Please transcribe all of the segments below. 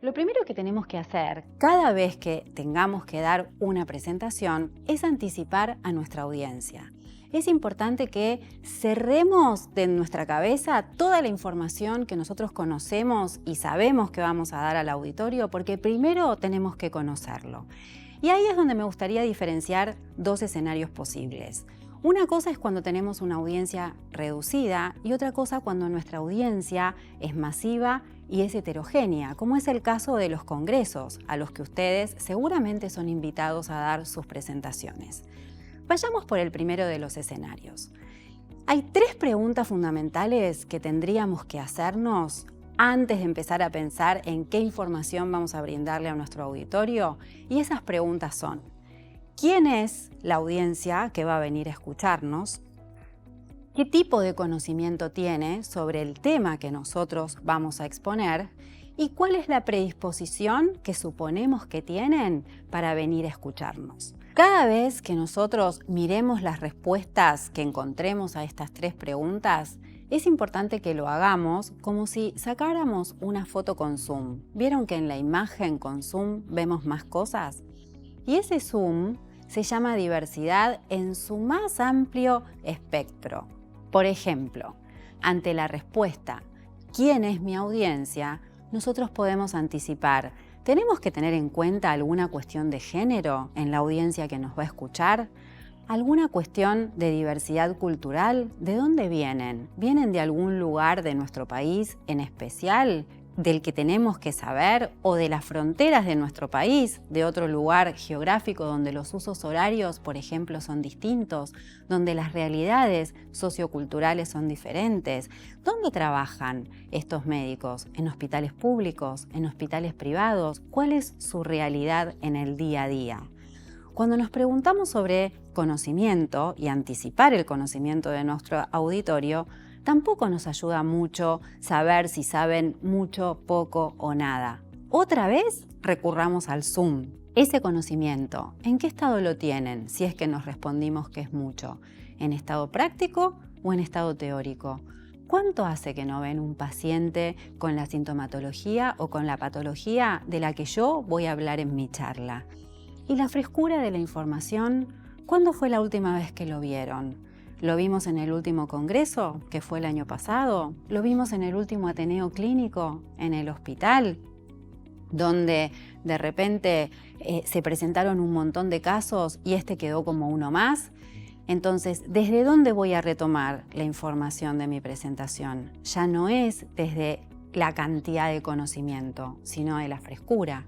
Lo primero que tenemos que hacer cada vez que tengamos que dar una presentación es anticipar a nuestra audiencia. Es importante que cerremos de nuestra cabeza toda la información que nosotros conocemos y sabemos que vamos a dar al auditorio, porque primero tenemos que conocerlo. Y ahí es donde me gustaría diferenciar dos escenarios posibles. Una cosa es cuando tenemos una audiencia reducida y otra cosa cuando nuestra audiencia es masiva y es heterogénea, como es el caso de los congresos, a los que ustedes seguramente son invitados a dar sus presentaciones. Vayamos por el primero de los escenarios. Hay tres preguntas fundamentales que tendríamos que hacernos antes de empezar a pensar en qué información vamos a brindarle a nuestro auditorio, y esas preguntas son: ¿quién es la audiencia que va a venir a escucharnos? ¿Qué tipo de conocimiento tiene sobre el tema que nosotros vamos a exponer? ¿Y cuál es la predisposición que suponemos que tienen para venir a escucharnos? Cada vez que nosotros miremos las respuestas que encontremos a estas tres preguntas, es importante que lo hagamos como si sacáramos una foto con zoom. ¿Vieron que en la imagen con zoom vemos más cosas? Y ese zoom se llama diversidad en su más amplio espectro. Por ejemplo, ante la respuesta ¿quién es mi audiencia?, nosotros podemos anticipar: ¿tenemos que tener en cuenta alguna cuestión de género en la audiencia que nos va a escuchar? ¿Alguna cuestión de diversidad cultural? ¿De dónde vienen? ¿Vienen de algún lugar de nuestro país en especial, del que tenemos que saber, o de las fronteras de nuestro país, de otro lugar geográfico donde los usos horarios, por ejemplo, son distintos, donde las realidades socioculturales son diferentes? ¿Dónde trabajan estos médicos? ¿En hospitales públicos? ¿En hospitales privados? ¿Cuál es su realidad en el día a día? Cuando nos preguntamos sobre conocimiento y anticipar el conocimiento de nuestro auditorio, tampoco nos ayuda mucho saber si saben mucho, poco o nada. Otra vez recurramos al Zoom. Ese conocimiento, ¿en qué estado lo tienen? Si es que nos respondimos que es mucho. ¿En estado práctico o en estado teórico? ¿Cuánto hace que no ven un paciente con la sintomatología o con la patología de la que yo voy a hablar en mi charla? ¿Y la frescura de la información? ¿Cuándo fue la última vez que lo vieron? ¿Lo vimos en el último congreso, que fue el año pasado? ¿Lo vimos en el último Ateneo Clínico, en el hospital, donde de repente se presentaron un montón de casos y este quedó como uno más? Entonces, ¿desde dónde voy a retomar la información de mi presentación? Ya no es desde la cantidad de conocimiento, sino de la frescura.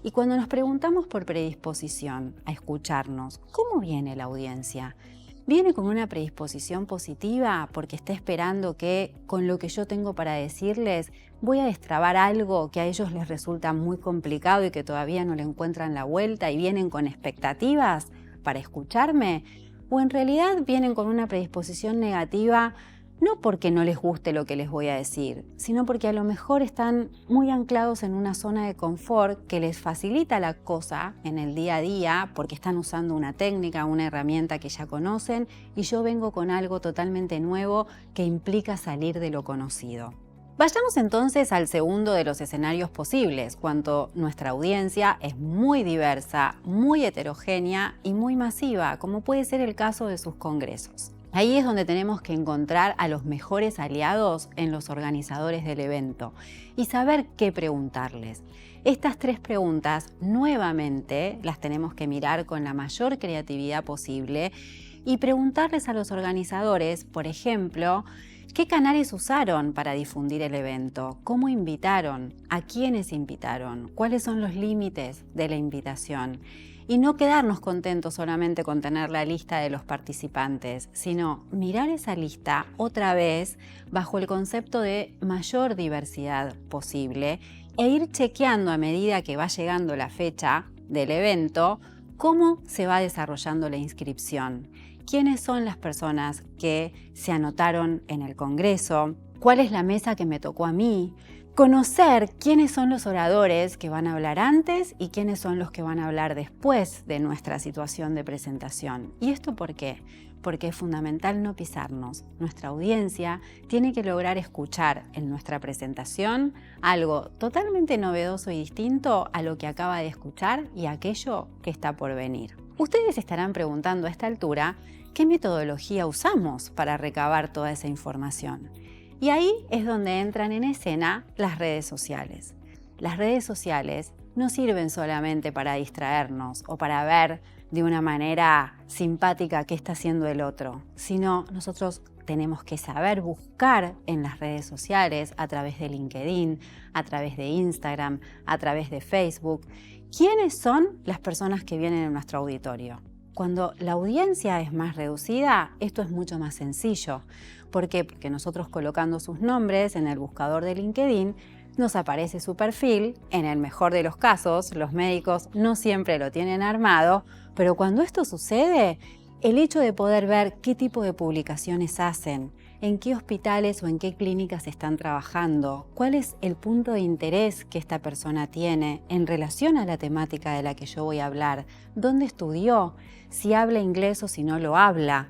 Y cuando nos preguntamos por predisposición a escucharnos, ¿cómo viene la audiencia? ¿Viene con una predisposición positiva porque está esperando que con lo que yo tengo para decirles voy a destrabar algo que a ellos les resulta muy complicado y que todavía no le encuentran la vuelta y vienen con expectativas para escucharme? ¿O en realidad vienen con una predisposición negativa, no porque no les guste lo que les voy a decir, sino porque a lo mejor están muy anclados en una zona de confort que les facilita la cosa en el día a día porque están usando una técnica, una herramienta que ya conocen, y yo vengo con algo totalmente nuevo que implica salir de lo conocido? Vayamos entonces al segundo de los escenarios posibles, cuando nuestra audiencia es muy diversa, muy heterogénea y muy masiva, como puede ser el caso de sus congresos. Ahí es donde tenemos que encontrar a los mejores aliados en los organizadores del evento y saber qué preguntarles. Estas tres preguntas nuevamente las tenemos que mirar con la mayor creatividad posible y preguntarles a los organizadores, por ejemplo, ¿qué canales usaron para difundir el evento? ¿Cómo invitaron? ¿A quiénes invitaron? ¿Cuáles son los límites de la invitación? Y no quedarnos contentos solamente con tener la lista de los participantes, sino mirar esa lista otra vez bajo el concepto de mayor diversidad posible e ir chequeando a medida que va llegando la fecha del evento cómo se va desarrollando la inscripción. ¿Quiénes son las personas que se anotaron en el congreso? ¿Cuál es la mesa que me tocó a mí? Conocer quiénes son los oradores que van a hablar antes y quiénes son los que van a hablar después de nuestra situación de presentación. ¿Y esto por qué? porque es fundamental no pisarnos. Nuestra audiencia tiene que lograr escuchar en nuestra presentación algo totalmente novedoso y distinto a lo que acaba de escuchar y aquello que está por venir. Ustedes estarán preguntando a esta altura qué metodología usamos para recabar toda esa información. Y ahí es donde entran en escena las redes sociales. Las redes sociales no sirven solamente para distraernos o para ver de una manera simpática qué está haciendo el otro, sino nosotros tenemos que saber buscar en las redes sociales, a través de LinkedIn, a través de Instagram, a través de Facebook, quiénes son las personas que vienen en nuestro auditorio. Cuando la audiencia es más reducida, esto es mucho más sencillo. ¿Por qué? Porque nosotros colocando sus nombres en el buscador de LinkedIn, nos aparece su perfil. En el mejor de los casos, los médicos no siempre lo tienen armado, pero cuando esto sucede, el hecho de poder ver qué tipo de publicaciones hacen, en qué hospitales o en qué clínicas están trabajando, cuál es el punto de interés que esta persona tiene en relación a la temática de la que yo voy a hablar, dónde estudió, si habla inglés o si no lo habla.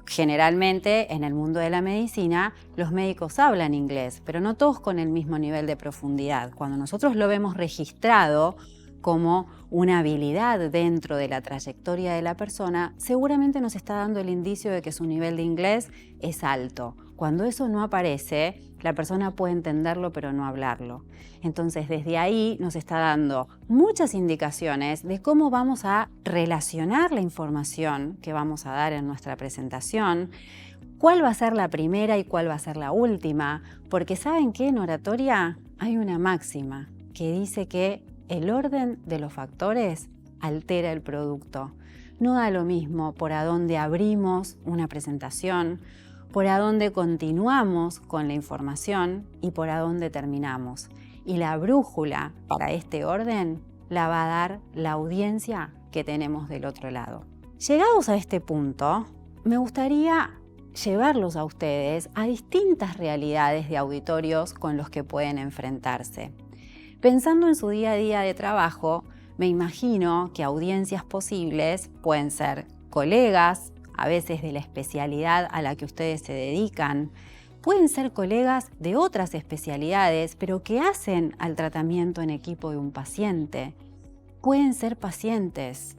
Generalmente, en el mundo de la medicina, los médicos hablan inglés, pero no todos con el mismo nivel de profundidad. Cuando nosotros lo vemos registrado como una habilidad dentro de la trayectoria de la persona, seguramente nos está dando el indicio de que su nivel de inglés es alto. Cuando eso no aparece, la persona puede entenderlo pero no hablarlo. Entonces, desde ahí nos está dando muchas indicaciones de cómo vamos a relacionar la información que vamos a dar en nuestra presentación, cuál va a ser la primera y cuál va a ser la última, porque ¿saben qué? En oratoria hay una máxima que dice que el orden de los factores altera el producto. No da lo mismo por a dónde abrimos una presentación, por a dónde continuamos con la información y por a dónde terminamos. Y la brújula para este orden la va a dar la audiencia que tenemos del otro lado. Llegados a este punto, me gustaría llevarlos a ustedes a distintas realidades de auditorios con los que pueden enfrentarse. Pensando en su día a día de trabajo, me imagino que audiencias posibles pueden ser colegas, a veces de la especialidad a la que ustedes se dedican, pueden ser colegas de otras especialidades, pero que hacen al tratamiento en equipo de un paciente. Pueden ser pacientes,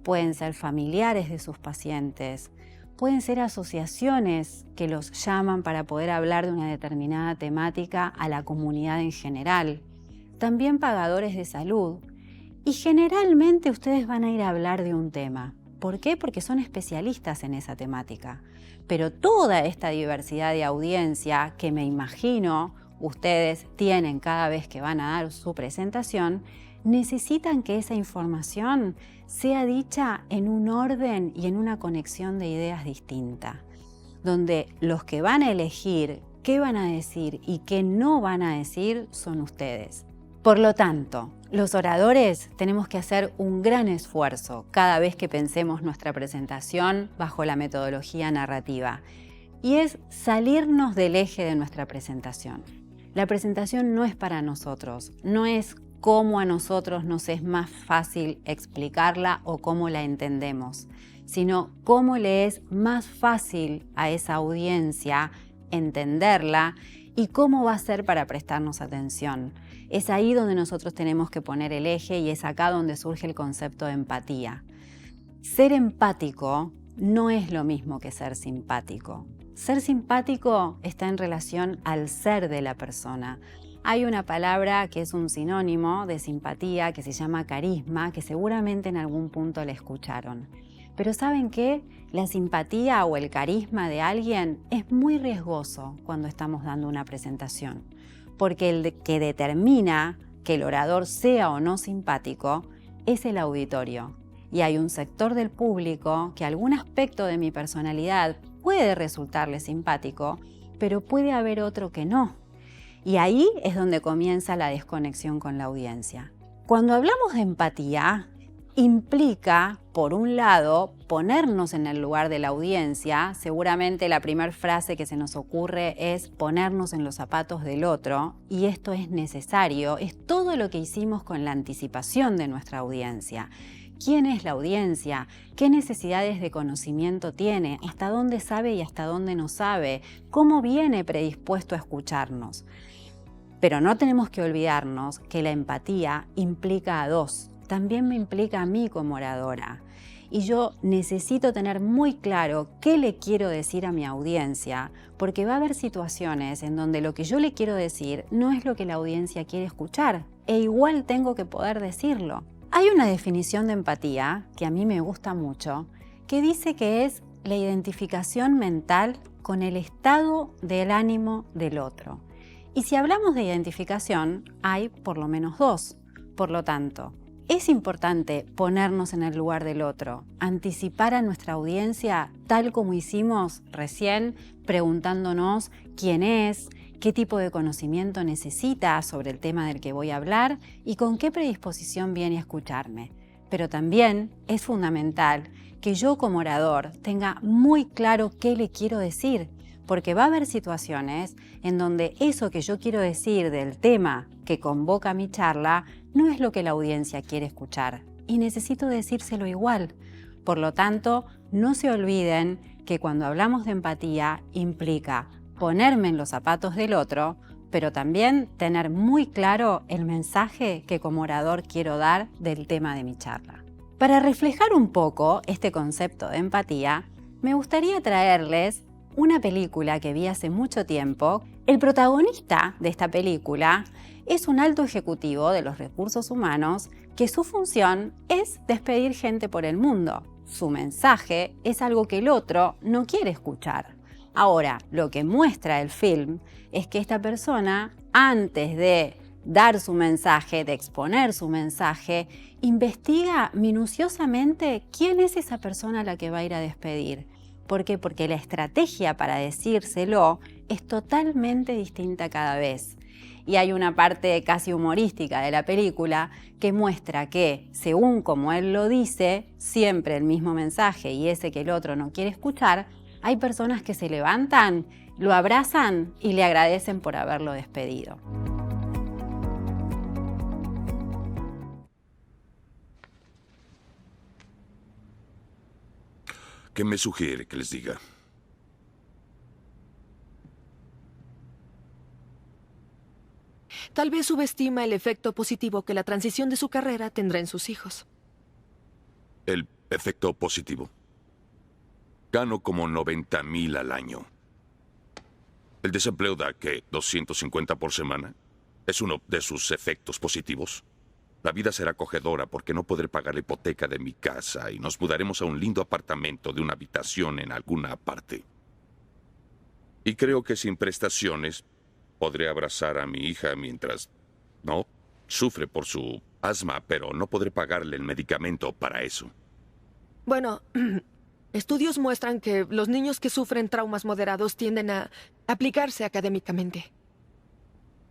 pueden ser familiares de sus pacientes, pueden ser asociaciones que los llaman para poder hablar de una determinada temática a la comunidad en general. También pagadores de salud, y generalmente ustedes van a ir a hablar de un tema. ¿Por qué? Porque son especialistas en esa temática. Pero toda esta diversidad de audiencia que me imagino ustedes tienen cada vez que van a dar su presentación, necesitan que esa información sea dicha en un orden y en una conexión de ideas distinta, donde los que van a elegir qué van a decir y qué no van a decir son ustedes. Por lo tanto, los oradores tenemos que hacer un gran esfuerzo cada vez que pensemos nuestra presentación bajo la metodología narrativa, y es salirnos del eje de nuestra presentación. La presentación no es para nosotros, no es cómo a nosotros nos es más fácil explicarla o cómo la entendemos, sino cómo le es más fácil a esa audiencia entenderla y cómo va a ser para prestarnos atención. Es ahí donde nosotros tenemos que poner el eje y es acá donde surge el concepto de empatía. Ser empático no es lo mismo que ser simpático. Ser simpático está en relación al ser de la persona. Hay una palabra que es un sinónimo de simpatía que se llama carisma, que seguramente en algún punto la escucharon. Pero ¿saben qué? La simpatía o el carisma de alguien es muy riesgoso cuando estamos dando una presentación, porque el que determina que el orador sea o no simpático es el auditorio. Y hay un sector del público que algún aspecto de mi personalidad puede resultarle simpático, pero puede haber otro que no. Y ahí es donde comienza la desconexión con la audiencia. Cuando hablamos de empatía, implica, por un lado, ponernos en el lugar de la audiencia. Seguramente la primera frase que se nos ocurre es ponernos en los zapatos del otro, y esto es necesario, es todo lo que hicimos con la anticipación de nuestra audiencia. quién es la audiencia, qué necesidades de conocimiento tiene, hasta dónde sabe y hasta dónde no sabe, cómo viene predispuesto a escucharnos. Pero no tenemos que olvidarnos que la empatía implica a dos, también me implica a mí como oradora. Y yo necesito tener muy claro qué le quiero decir a mi audiencia, porque va a haber situaciones en donde lo que yo le quiero decir no es lo que la audiencia quiere escuchar, e igual tengo que poder decirlo. Hay una definición de empatía, que a mí me gusta mucho, que dice que es la identificación mental con el estado del ánimo del otro. Y si hablamos de identificación, hay por lo menos dos. Por lo tanto, es importante ponernos en el lugar del otro, anticipar a nuestra audiencia tal como hicimos recién, preguntándonos quién es, qué tipo de conocimiento necesita sobre el tema del que voy a hablar y con qué predisposición viene a escucharme. Pero también es fundamental que yo como orador tenga muy claro qué le quiero decir, porque va a haber situaciones en donde eso que yo quiero decir del tema que convoca mi charla no es lo que la audiencia quiere escuchar y necesito decírselo igual. Por lo tanto, no se olviden que cuando hablamos de empatía implica ponerme en los zapatos del otro, pero también tener muy claro el mensaje que como orador quiero dar del tema de mi charla. Para reflejar un poco este concepto de empatía, me gustaría traerles una película que vi hace mucho tiempo. El protagonista de esta película es un alto ejecutivo de los recursos humanos que su función es despedir gente por el mundo. Su mensaje es algo que el otro no quiere escuchar. Ahora, lo que muestra el film es que esta persona, antes de dar su mensaje, de exponer su mensaje, investiga minuciosamente quién es esa persona a la que va a ir a despedir. ¿Por qué? Porque la estrategia para decírselo es totalmente distinta cada vez. Y hay una parte casi humorística de la película que muestra que, según como él lo dice, siempre el mismo mensaje y ese que el otro no quiere escuchar, hay personas que se levantan, lo abrazan y le agradecen por haberlo despedido. ¿Qué me sugiere que les diga? Tal vez subestima el efecto positivo que la transición de su carrera tendrá en sus hijos. El efecto positivo. Gano como 90,000 al año. El desempleo da, ¿qué? ¿250 por semana? ¿Es uno de sus efectos positivos? La vida será acogedora porque no podré pagar la hipoteca de mi casa y nos mudaremos a un lindo apartamento de una habitación en alguna parte. Y creo que sin prestaciones podré abrazar a mi hija mientras, no, sufre por su asma, pero no podré pagarle el medicamento para eso. Bueno, estudios muestran que los niños que sufren traumas moderados tienden a aplicarse académicamente.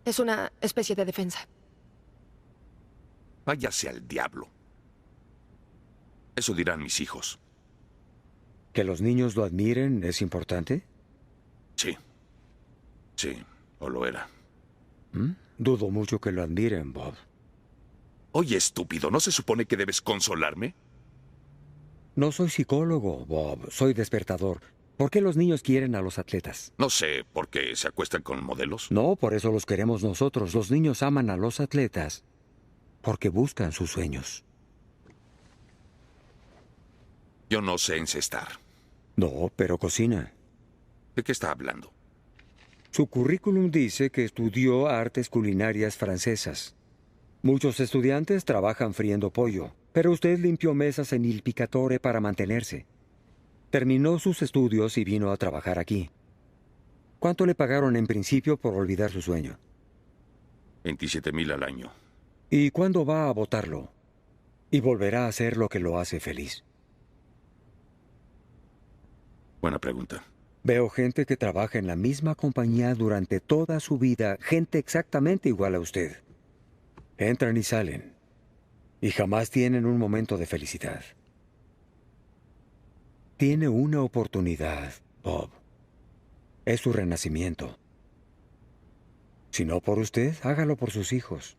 Es una especie de defensa. Váyase al diablo. Eso dirán mis hijos. ¿Que los niños lo admiren es importante? Sí. Sí, o lo era. Dudo mucho que lo admiren, Bob. Oye, estúpido, ¿no se supone que debes consolarme? No soy psicólogo, Bob. Soy despertador. ¿Por qué los niños quieren a los atletas? No sé, ¿por qué se acuestan con modelos? No, por eso los queremos nosotros. Los niños aman a los atletas porque buscan sus sueños. Yo no sé encestar. No, pero cocina. ¿De qué está hablando? Su currículum dice que estudió artes culinarias francesas. Muchos estudiantes trabajan friendo pollo, pero usted limpió mesas en Il Picatore para mantenerse. Terminó sus estudios y vino a trabajar aquí. ¿Cuánto le pagaron en principio por olvidar su sueño? 27,000 al año. ¿Y cuándo va a votarlo? Y volverá a hacer lo que lo hace feliz. Buena pregunta. Veo gente que trabaja en la misma compañía durante toda su vida, gente exactamente igual a usted. Entran y salen, y jamás tienen un momento de felicidad. Tiene una oportunidad, Bob. Es su renacimiento. Si no por usted, hágalo por sus hijos.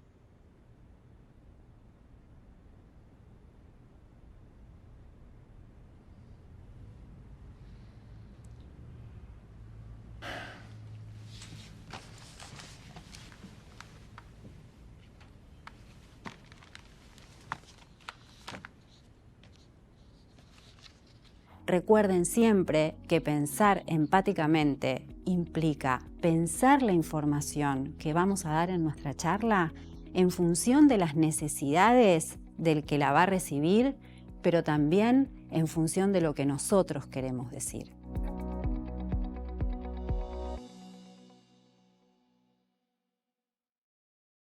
recuerden siempre que pensar empáticamente implica pensar la información que vamos a dar en nuestra charla en función de las necesidades del que la va a recibir, pero también en función de lo que nosotros queremos decir.